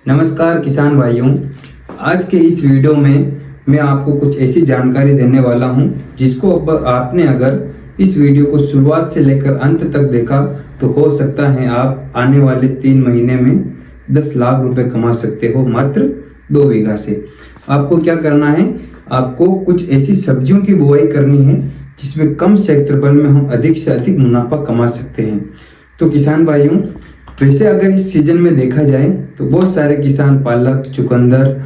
नमस्कार किसान भाइयों। आज के इस वीडियो में मैं आपको कुछ ऐसी जानकारी देने वाला हूं जिसको अब आपने अगर इस वीडियो को शुरुआत से लेकर अंत तक देखा तो हो सकता है आप आने वाले 3 महीने में 10 लाख रुपए कमा सकते हो मात्र 2 बीघा से। आपको क्या करना है, आपको कुछ ऐसी सब्जियों की बुआई करनी है जिसमें कम क्षेत्रफल में हम अधिक से अधिक मुनाफा कमा सकते हैं। तो किसान भाइयों, वैसे अगर इस सीजन में देखा जाए तो बहुत सारे किसान पालक, चुकंदर,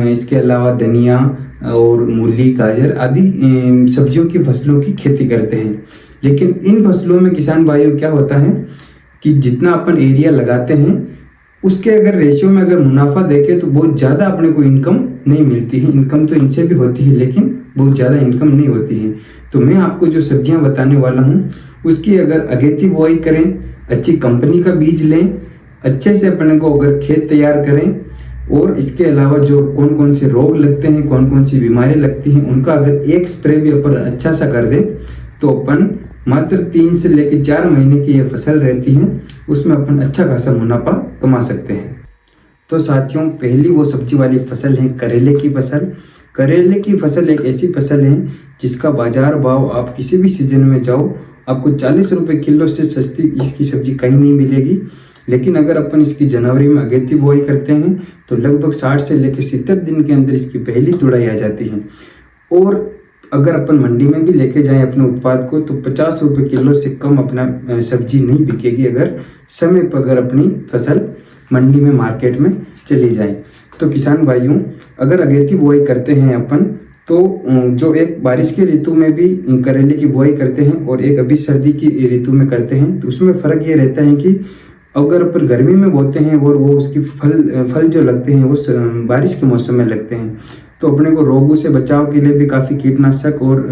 इसके अलावा धनिया और मूली, गाजर आदि सब्जियों की फसलों की खेती करते हैं। लेकिन इन फसलों में किसान भाइयों क्या होता है कि जितना अपन एरिया लगाते हैं उसके अगर रेशियो में अगर मुनाफा देखें तो बहुत ज़्यादा अपने को इनकम नहीं मिलती है। इनकम तो इनसे भी होती है लेकिन बहुत ज़्यादा इनकम नहीं होती है। तो मैं आपको जो सब्जियां बताने वाला हूँ उसकी अगर अगेती बुआई करें, अच्छी कंपनी का बीज लें, अच्छे से अपने को अगर खेत तैयार करें और इसके अलावा जो कौन कौन से रोग लगते हैं, कौन कौन सी बीमारियां लगती हैं, उनका अगर एक स्प्रे भी अपन अच्छा सा कर दें तो अपन मात्र 3 से लेकर 4 महीने की ये फसल रहती है, उसमें अपन अच्छा खासा मुनाफा कमा सकते हैं। तो साथियों, पहली वो सब्जी वाली फसल है करेले की फसल। करेले की फसल एक ऐसी फसल है जिसका बाजार भाव आप किसी भी सीजन में जाओ आपको 40 रुपये किलो से सस्ती इसकी सब्जी कहीं नहीं मिलेगी। लेकिन अगर अपन इसकी जनवरी में अगेती बुआई करते हैं तो लगभग 60 से लेकर 70 दिन के अंदर इसकी पहली तुड़ाई आ जाती है। और अगर अपन मंडी में भी लेके जाएं अपने उत्पाद को तो 50 रुपये किलो से कम अपना सब्जी नहीं बिकेगी अगर समय पर अगर अपनी फसल मंडी में मार्केट में चली जाए। तो किसान भाइयों, अगर अगेती बुआई करते हैं अपन तो जो एक बारिश के ऋतु में भी करेले की बुआई करते हैं और एक अभी सर्दी की ऋतु में करते हैं तो उसमें फ़र्क ये रहता है कि अगर अपन गर्मी में बोते हैं और वो उसकी फल जो लगते हैं वो बारिश के मौसम में लगते हैं तो अपने को रोगों से बचाव के लिए भी काफ़ी कीटनाशक और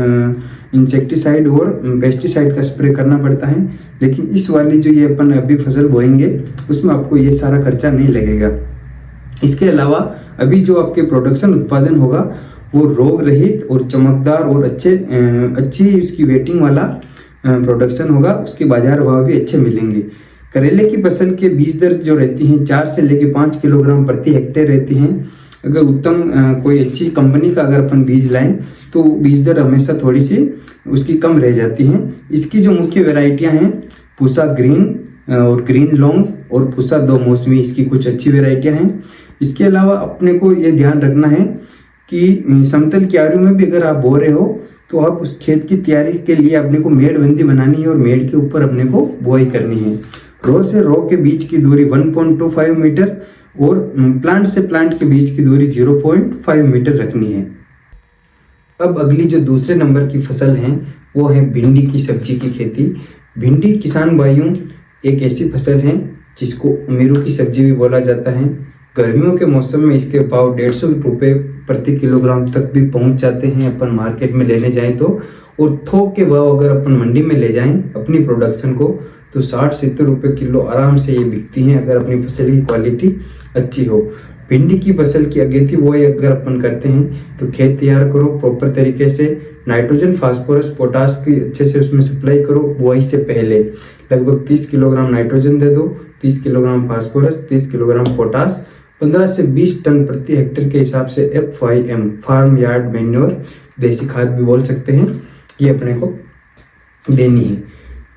इंसेक्टिसाइड और पेस्टिसाइड का स्प्रे करना पड़ता है। लेकिन इस वाली जो ये अपन अभी फसल बोएंगे उसमें आपको ये सारा खर्चा नहीं लगेगा। इसके अलावा अभी जो आपके प्रोडक्शन उत्पादन होगा वो रोग रहित और चमकदार और अच्छी उसकी वेटिंग वाला प्रोडक्शन होगा, उसके बाजार भाव भी अच्छे मिलेंगे। करेले की फसल के बीज दर जो रहती हैं 4 से लेकर 5 किलोग्राम प्रति हेक्टेयर रहती हैं। अगर उत्तम कोई अच्छी कंपनी का अगर अपन बीज लाएं तो बीज दर हमेशा थोड़ी सी उसकी कम रह जाती हैं। इसकी जो मुख्य वैरायटियां हैं पूसा ग्रीन और ग्रीन लॉन्ग और पूसा 2 मौसमी, इसकी कुछ अच्छी वैरायटियां हैं। इसके अलावा अपने को ये ध्यान रखना है कि समतल क्यारियों में भी अगर आप बो रहे हो तो आप उस खेत की तैयारी के लिए अपने को मेड़बंदी बनानी है और मेड़ के ऊपर अपने को बुआई करनी है। रो से रो के बीच की दूरी 1.25 मीटर और प्लांट से प्लांट के बीच की दूरी 0.5 मीटर रखनी है। अब अगली जो दूसरे नंबर की फसल है वो है भिंडी की सब्जी की खेती। भिंडी किसान भाइयों एक ऐसी फसल है जिसको अमीरों की सब्जी भी बोला जाता है। गर्मियों के मौसम में इसके भाव 150 रुपये प्रति किलोग्राम तक भी पहुंच जाते हैं अपन मार्केट में लेने जाएं तो। और थोक के भाव अगर अपन मंडी में ले जाएं अपनी प्रोडक्शन को तो 60-70 रुपये किलो आराम से ये बिकती हैं अगर अपनी फसल की क्वालिटी अच्छी हो। भिंडी की फसल की अगेती बुआई अगर अपन करते हैं तो खेत तैयार करो प्रॉपर तरीके से, नाइट्रोजन, फास्फोरस, पोटास की अच्छे से उसमें सप्लाई करो। बुआई से पहले लगभग 30 किलोग्राम नाइट्रोजन दे दो, 30 किलोग्राम फास्फोरस, 30 किलोग्राम पोटास, 15 से 20 टन प्रति हेक्टेयर के हिसाब से FYM फार्म यार्ड मैन्योर, देसी खाद भी बोल सकते हैं, ये अपने को देनी है।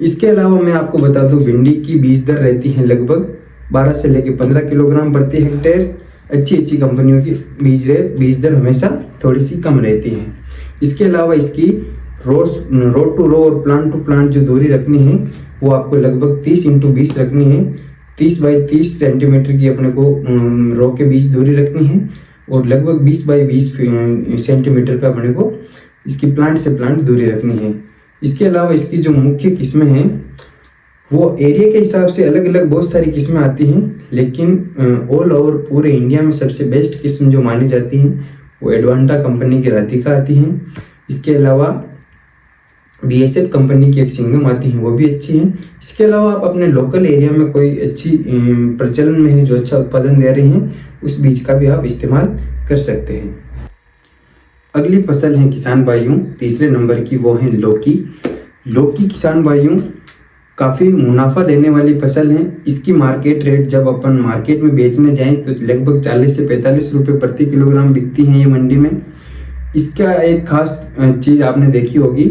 इसके अलावा मैं आपको बता दूं भिंडी की बीज दर रहती है लगभग 12 से लेकर 15 किलोग्राम प्रति हेक्टेयर। अच्छी कंपनियों की बीज दर हमेशा थोड़ी सी कम रहती है। इसके अलावा इसकी रो टू रो और प्लांट टू प्लांट जो दूरी रखनी है वो आपको लगभग 30 × 20 रखनी है। 30 बाई 30 सेंटीमीटर की अपने को रो के बीच दूरी रखनी है और लगभग 20 बाई 20 सेंटीमीटर पे अपने को इसकी प्लांट से प्लांट दूरी रखनी है। इसके अलावा इसकी जो मुख्य किस्में हैं वो एरिया के हिसाब से अलग अलग बहुत सारी किस्में आती हैं, लेकिन ऑल ओवर पूरे इंडिया में सबसे बेस्ट किस्म जो मानी जाती हैं वो एडवांटा कंपनी की राधिका आती हैं। इसके अलावा BSF कंपनी की एक सिंगम आती है वो भी अच्छी है। इसके अलावा आप अपने लोकल एरिया में कोई अच्छी प्रचलन में है जो अच्छा उत्पादन दे रही हैं उस बीज का भी आप इस्तेमाल कर सकते हैं। अगली फसल है किसान भाइयों तीसरे नंबर की, वो है लौकी। लौकी किसान भाइयों काफ़ी मुनाफा देने वाली फसल है। इसकी मार्केट रेट जब अपन मार्केट में बेचने जाएं तो लगभग 40 से 45 रुपये प्रति किलोग्राम बिकती हैं ये मंडी में। इसका एक खास चीज़ आपने देखी होगी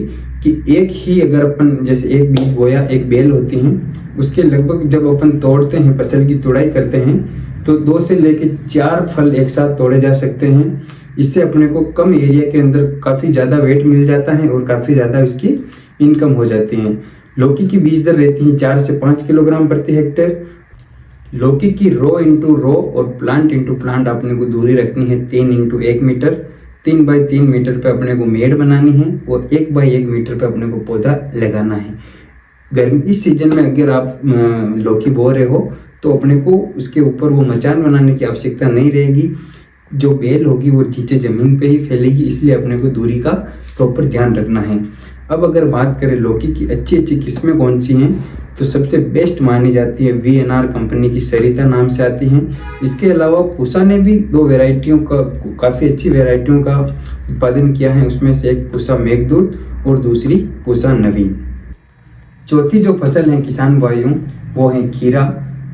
कि एक ही अगर अपन जैसे एक बीज बोया, एक बेल होती हैं, उसके लगभग जब अपन तोड़ते हैं, फसल की तुड़ाई करते हैं, तो 2 से लेके 4 फल एक साथ तोड़े जा सकते हैं। इससे अपने को कम एरिया के अंदर काफ़ी ज़्यादा वेट मिल जाता है और काफ़ी ज़्यादा इसकी इनकम हो जाती है। लौकी की बीज दर रहती है 4 से 5 किलोग्राम प्रति हेक्टेयर। लौकी की रो इंटू रो और प्लांट इंटू प्लांट अपने को दूरी रखनी है 3 इंटू 1 मीटर। 3 बाई 3 मीटर पे अपने को मेड़ बनानी है और 1 बाई 1 मीटर पे अपने को पौधा लगाना है। गर्मी इस सीजन में अगर आप लौकी बो रहे हो तो अपने को उसके ऊपर वो मचान बनाने की आवश्यकता नहीं रहेगी। जो बेल होगी वो नीचे ज़मीन पे ही फैलेगी, इसलिए अपने को दूरी का प्रॉपर ध्यान रखना है। अब अगर बात करें लौकी की अच्छी अच्छी किस्में कौन सी हैं, तो सबसे बेस्ट मानी जाती है VNR कंपनी की सरिता नाम से आती हैं। इसके अलावा पूसा ने भी 2 वैरायटियों का, काफ़ी अच्छी वैरायटियों का उत्पादन किया है। उसमें से एक पूसा मेघदूत और दूसरी पूसा नवीन। चौथी जो फसल है किसान भाइयों, वो है खीरा।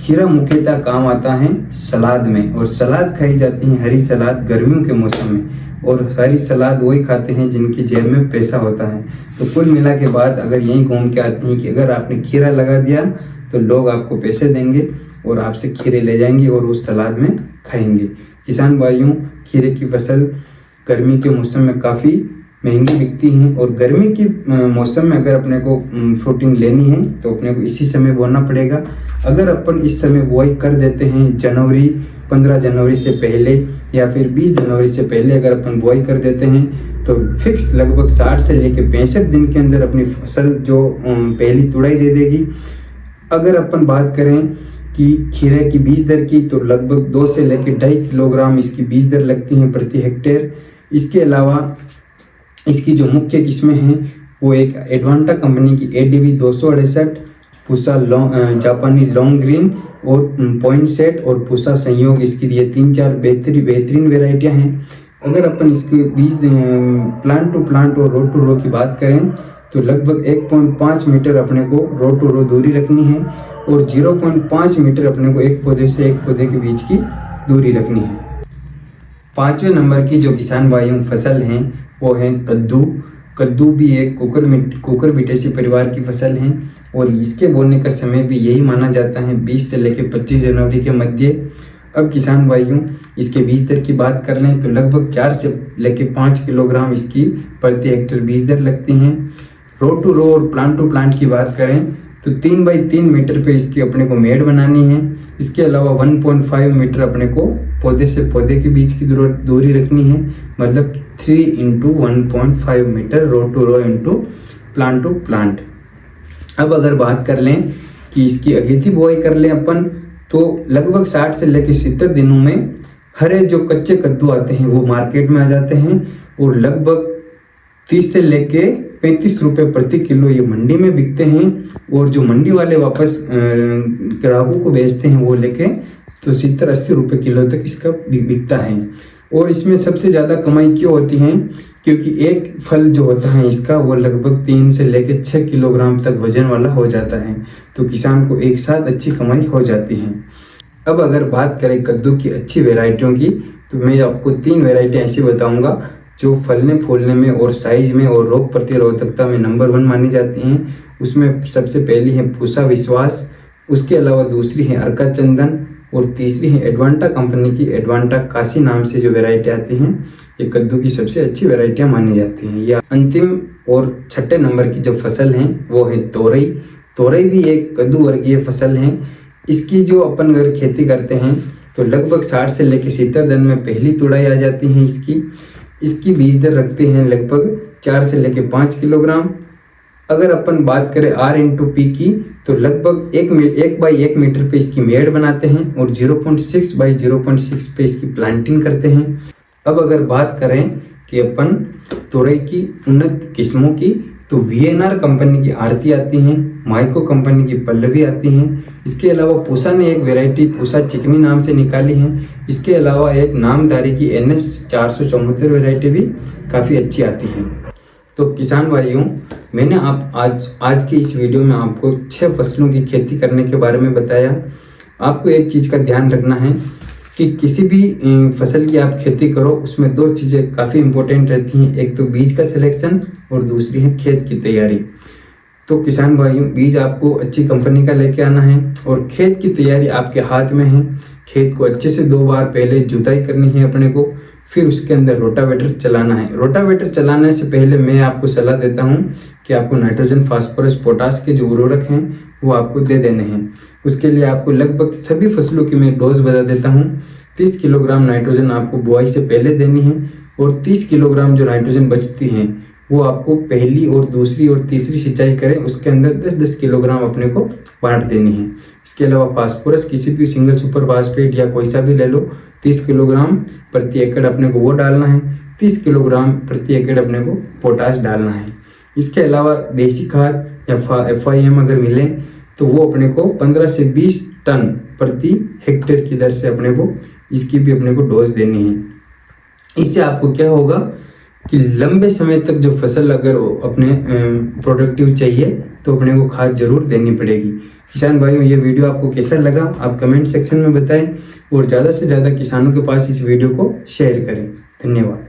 खीरा मुख्यतः काम आता है सलाद में, और सलाद खाई जाती है हरी सलाद गर्मियों के मौसम में, और हरी सलाद वही खाते हैं जिनकी जेब में पैसा होता है। तो कुल मिला के बाद अगर यही घूम के आती हैं कि अगर आपने खीरा लगा दिया तो लोग आपको पैसे देंगे और आपसे खीरे ले जाएंगे और उस सलाद में खाएंगे। किसान भाइयों, खीरे की फसल गर्मी के मौसम में काफ़ी महंगी बिकती हैं, और गर्मी के मौसम में अगर अपने को फ्रूटिंग लेनी है तो अपने को इसी समय बोना पड़ेगा। अगर अपन इस समय बुआई कर देते हैं 15 जनवरी से पहले या फिर 20 जनवरी से पहले अगर अपन बुआई कर देते हैं तो फिक्स लगभग 60 से लेकर 65 दिन के अंदर अपनी फसल जो पहली तुड़ाई दे देगी। अगर अपन बात करें कि खीरे की बीज दर की, तो लगभग 2 से लेकर 2.5 किलोग्राम इसकी बीज दर लगती है प्रति हेक्टेयर। इसके अलावा इसकी जो मुख्य किस्में हैं वो एक एडवांटा कंपनी की ADV 268, पूसा जापानी लॉन्ग ग्रीन और पॉइंट सेट और पूसा संयोग, इसकी ये 3-4 बेहतरीन वेराइटियां हैं। अगर अपन इसके बीज प्लांट टू प्लांट और रो टू रो की बात करें तो लगभग 1.5 मीटर अपने को रो टू रो दूरी रखनी है और 0.5 मीटर अपने को एक पौधे से एक पौधे के बीच की दूरी रखनी है। 5वें नंबर की जो किसान भाइयों फसल हैं वो है कद्दू। कद्दू भी एक कुकुरबिटेसी परिवार की फसल है और इसके बोने का समय भी यही माना जाता है 20 से लेकर 25 जनवरी के मध्य। अब किसान भाइयों, इसके बीज दर की बात कर लें तो लगभग 4 से लेकर 5 किलोग्राम इसकी प्रति हेक्टेयर बीज दर लगती हैं। रो टू रो और प्लांट टू प्लांट की बात करें तो 3 बाई 3 मीटर पे इसकी अपने को मेड़ बनानी है। इसके अलावा 1.5 मीटर अपने को पौधे से पौधे के बीच की दूरी रखनी है, मतलब 3 into 1.5 metre row to row into plant to plant. अब अगर बात कर लें कि इसकी अगेती बुआई कर लें अपन तो लगभग 60 से लेकर 70 दिनों में हरे जो कच्चे कद्दू आते हैं वो मार्केट में आ जाते हैं और लगभग 30 से लेके 35 रुपये प्रति किलो ये मंडी में बिकते हैं, और जो मंडी वाले वापस ग्राहकों को बेचते हैं वो लेके तो 70-80 रुपये किलो तक इसका बिकता है। और इसमें सबसे ज़्यादा कमाई क्यों होती है, क्योंकि एक फल जो होता है इसका वो लगभग 3 से लेकर 6 किलोग्राम तक वजन वाला हो जाता है, तो किसान को एक साथ अच्छी कमाई हो जाती है। अब अगर बात करें कद्दू की अच्छी वैरायटियों की तो मैं आपको 3 वैरायटी ऐसी बताऊंगा जो फलने फूलने में और साइज में और रोग प्रतिरोधकता में नंबर 1 मानी जाती हैं। उसमें सबसे पहली है पूसा विश्वास, उसके अलावा दूसरी है अर्का चंदन और तीसरी है एडवांटा कंपनी की एडवांटा काशी नाम से जो वैरायटी आती हैं, ये कद्दू की सबसे अच्छी वैरायटियां मानी जाती हैं। या अंतिम और 6ठे नंबर की जो फसल है वो है तोरई। तोरई भी एक कद्दू वर्गीय फसल है। इसकी जो अपन अगर खेती करते हैं तो लगभग 60 से लेकर 70 दिन में पहली तुड़ाई आ जाती है इसकी बीज दर रखते हैं लगभग 4 से लेकर 5 किलोग्राम। अगर अपन बात करें R/P की तो लगभग 1 बाई 1 मीटर पे इसकी मेड़ बनाते हैं और 0.6 बाई 0.6 पे इसकी प्लांटिंग करते हैं। अब अगर बात करें कि अपन तोरई की उन्नत किस्मों की तो VNR कंपनी की आरती आती हैं, माइको कंपनी की पल्लवी आती हैं। इसके अलावा पूसा ने एक वैरायटी पूसा चिकनी नाम से निकाली है। इसके अलावा एक नामधारी की NS 474 वैरायटी भी काफ़ी अच्छी आती हैं। तो किसान भाइयों, मैंने आज के इस वीडियो में आपको 6 फसलों की खेती करने के बारे में बताया। आपको एक चीज़ का ध्यान रखना है कि किसी भी फसल की आप खेती करो, उसमें 2 चीज़ें काफ़ी इंपॉर्टेंट रहती हैं। एक तो बीज का सिलेक्शन और दूसरी है खेत की तैयारी। तो किसान भाइयों, बीज आपको अच्छी कंपनी का लेके आना है और खेत की तैयारी आपके हाथ में है। खेत को अच्छे से 2 बार पहले जुताई करनी है अपने को, फिर उसके अंदर रोटावेटर चलाना है। रोटावेटर चलाने से पहले मैं आपको सलाह देता हूं कि आपको नाइट्रोजन, फास्फोरस, पोटास के जो उर्वरक हैं वो आपको दे देने हैं। उसके लिए आपको लगभग सभी फसलों की मैं डोज बता देता हूं। 30 किलोग्राम नाइट्रोजन आपको बुआई से पहले देनी है और 30 किलोग्राम जो नाइट्रोजन बचती है वो आपको पहली और दूसरी और तीसरी सिंचाई करें उसके अंदर 10-10 किलोग्राम अपने को बांट देनी है। इसके अलावा फास्फोरस किसी भी सिंगल सुपर फास्फेट या कोई सा भी ले लो, 30 किलोग्राम प्रति एकड़ अपने को वो डालना है। 30 किलोग्राम प्रति एकड़ अपने को पोटाश डालना है। इसके अलावा देसी खाद या FIM अगर मिले तो वो अपने को 15 से 20 टन प्रति हेक्टेयर की दर से अपने को इसकी भी अपने को डोज देनी है। इससे आपको क्या होगा कि लंबे समय तक जो फसल अगर अपने प्रोडक्टिव चाहिए तो अपने को खाद जरूर देनी पड़ेगी। किसान भाइयों, ये वीडियो आपको कैसा लगा आप कमेंट सेक्शन में बताएं और ज़्यादा से ज़्यादा किसानों के पास इस वीडियो को शेयर करें। धन्यवाद।